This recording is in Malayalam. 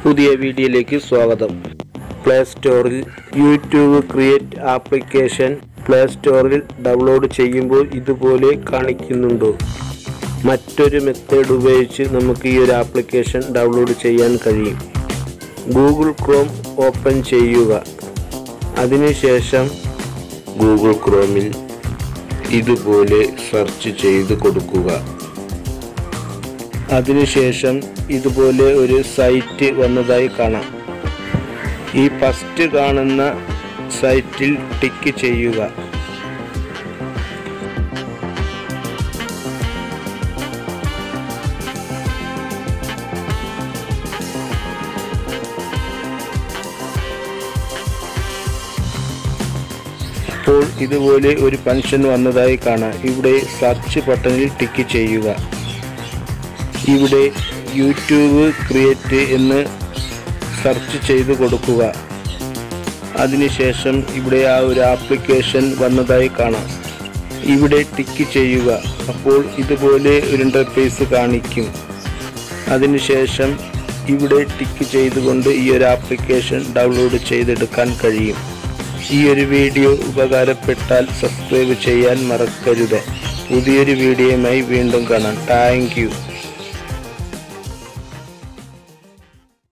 പുതിയ വീഡിയോയിലേക്ക് സ്വാഗതം. പ്ലേ സ്റ്റോറിൽ യൂട്യൂബ് ക്രിയേറ്റ് ആപ്ലിക്കേഷൻ പ്ലേ സ്റ്റോറിൽ ഡൗൺലോഡ് ചെയ്യുമ്പോൾ ഇതുപോലെ കാണിക്കുന്നുണ്ടോ? മറ്റൊരു മെത്തേഡ് ഉപയോഗിച്ച് നമുക്ക് ഈ ഒരു ആപ്ലിക്കേഷൻ ഡൗൺലോഡ് ചെയ്യാൻ കഴിയും. ഗൂഗിൾ ക്രോം ഓപ്പൺ ചെയ്യുക. അതിനുശേഷം ഗൂഗിൾ ക്രോമിൽ ഇതുപോലെ സെർച്ച് ചെയ്ത് കൊടുക്കുക. അതിനുശേഷം ഇതുപോലെ ഒരു സൈറ്റ് വന്നതായി കാണാം. ഈ ഫസ്റ്റ് കാണുന്ന സൈറ്റിൽ ടിക്ക് ചെയ്യുക. അപ്പോൾ ഇതുപോലെ ഒരു ഫംഗ്ഷൻ വന്നതായി കാണാം. ഇവിടെ സെർച്ച് ബട്ടണിൽ ടിക്ക് ചെയ്യുക. ഇവിടെ യൂട്യൂബ് ക്രിയേറ്റ് എന്ന് സെർച്ച് ചെയ്ത് കൊടുക്കുക. അതിനുശേഷം ഇവിടെ ആ ഒരു ആപ്ലിക്കേഷൻ വന്നതായി കാണാം. ഇവിടെ ടിക്ക് ചെയ്യുക. അപ്പോൾ ഇതുപോലെ ഒരു ഇൻ്റർഫേസ് കാണിക്കും. അതിനുശേഷം ഇവിടെ ടിക്ക് ചെയ്തുകൊണ്ട് ഈ ഒരു ആപ്ലിക്കേഷൻ ഡൗൺലോഡ് ചെയ്തെടുക്കാൻ കഴിയും. ഈ ഒരു വീഡിയോ ഉപകാരപ്പെട്ടാൽ സബ്സ്ക്രൈബ് ചെയ്യാൻ മറക്കരുത്. പുതിയൊരു വീഡിയോയുമായി വീണ്ടും കാണാം. Thank you.